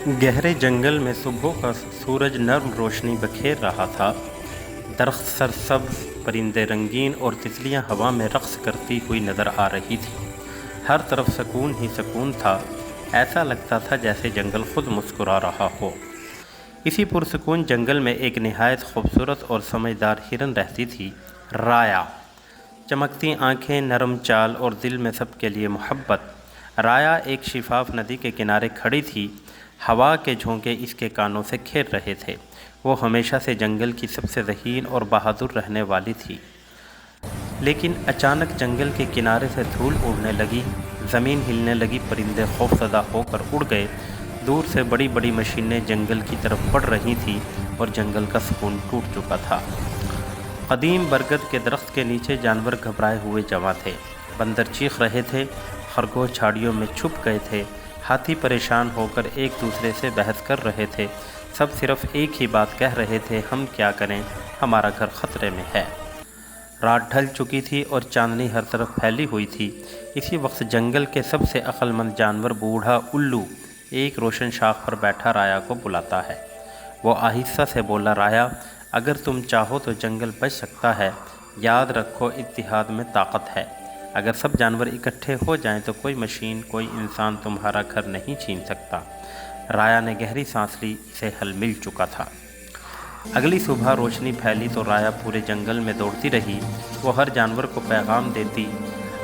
گہرے جنگل میں صبح کا سورج نرم روشنی بکھیر رہا تھا۔ درخت سرسبز، پرندے رنگین اور تتلیاں ہوا میں رقص کرتی ہوئی نظر آ رہی تھی۔ ہر طرف سکون ہی سکون تھا، ایسا لگتا تھا جیسے جنگل خود مسکرا رہا ہو۔ اسی پرسکون جنگل میں ایک نہایت خوبصورت اور سمجھدار ہرن رہتی تھی، رایا۔ چمکتی آنکھیں، نرم چال اور دل میں سب کے لیے محبت۔ رایا ایک شفاف ندی کے کنارے کھڑی تھی، ہوا کے جھونکے اس کے کانوں سے کھیر رہے تھے۔ وہ ہمیشہ سے جنگل کی سب سے ذہین اور بہادر رہنے والی تھی۔ لیکن اچانک جنگل کے کنارے سے دھول اڑنے لگی، زمین ہلنے لگی، پرندے خوفزدہ ہو کر اڑ گئے۔ دور سے بڑی بڑی مشینیں جنگل کی طرف بڑھ رہی تھیں اور جنگل کا سکون ٹوٹ چکا تھا۔ قدیم برگد کے درخت کے نیچے جانور گھبرائے ہوئے جمع تھے۔ بندر چیخ رہے تھے، خرگوش جھاڑیوں میں چھپ گئے تھے، ہاتھی پریشان ہو کر ایک دوسرے سے بحث کر رہے تھے۔ سب صرف ایک ہی بات کہہ رہے تھے، ہم کیا کریں، ہمارا گھر خطرے میں ہے۔ رات ڈھل چکی تھی اور چاندنی ہر طرف پھیلی ہوئی تھی۔ اسی وقت جنگل کے سب سے عقل مند جانور بوڑھا الو ایک روشن شاخ پر بیٹھا رایا کو بلاتا ہے۔ وہ آہستہ سے بولا، رایا، اگر تم چاہو تو جنگل بچ سکتا ہے۔ یاد رکھو، اتحاد میں طاقت ہے۔ اگر سب جانور اکٹھے ہو جائیں تو کوئی مشین، کوئی انسان تمہارا گھر نہیں چھین سکتا۔ رایا نے گہری سانس لی، اسے حل مل چکا تھا۔ اگلی صبح روشنی پھیلی تو رایا پورے جنگل میں دوڑتی رہی۔ وہ ہر جانور کو پیغام دیتی،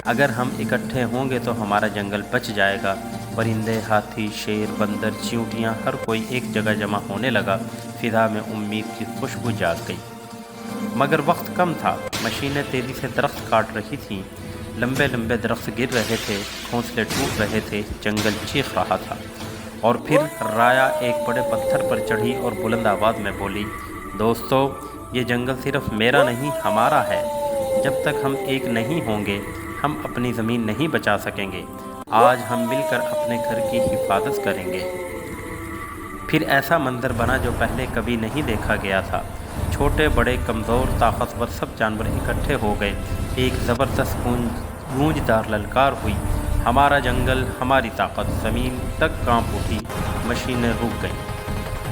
اگر ہم اکٹھے ہوں گے تو ہمارا جنگل بچ جائے گا۔ پرندے، ہاتھی، شیر، بندر، چیونٹیاں، ہر کوئی ایک جگہ جمع ہونے لگا۔ فضا میں امید کی خوشبو جاگ گئی۔ مگر وقت کم تھا، مشینیں تیزی سے درخت کاٹ رہی تھیں، لمبے لمبے درخت گر رہے تھے، گھونسلے ٹوٹ رہے تھے، جنگل چیخ رہا تھا۔ اور پھر رایا ایک بڑے پتھر پر چڑھی اور بلند آواز میں بولی، دوستو، یہ جنگل صرف میرا نہیں، ہمارا ہے۔ جب تک ہم ایک نہیں ہوں گے، ہم اپنی زمین نہیں بچا سکیں گے۔ آج ہم مل کر اپنے گھر کی حفاظت کریں گے۔ پھر ایسا منظر بنا جو پہلے کبھی نہیں دیکھا گیا تھا۔ چھوٹے بڑے، کمزور طاقتور، سب جانور اکٹھے ہو گئے۔ ایک زبردست گونجدار للکار ہوئی، ہمارا جنگل، ہماری طاقت۔ زمین تک کانپ اٹھی، مشینیں رک گئیں۔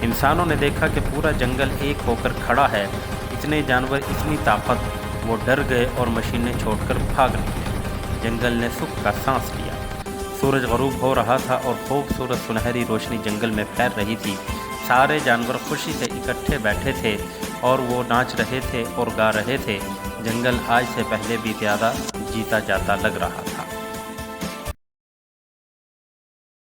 انسانوں نے دیکھا کہ پورا جنگل ایک ہو کر کھڑا ہے۔ اتنے جانور، اتنی طاقت، وہ ڈر گئے اور مشینیں چھوڑ کر بھاگ نکلے۔ جنگل نے سکھ کا سانس لیا۔ سورج غروب ہو رہا تھا اور خوبصورت سنہری روشنی جنگل میں پھیل رہی تھی۔ سارے جانور خوشی سے اکٹھے بیٹھے تھے اور وہ ناچ رہے تھے اور گا رہے تھے۔ جنگل آج سے پہلے بھی زیادہ جیتا جاتا لگ رہا تھا۔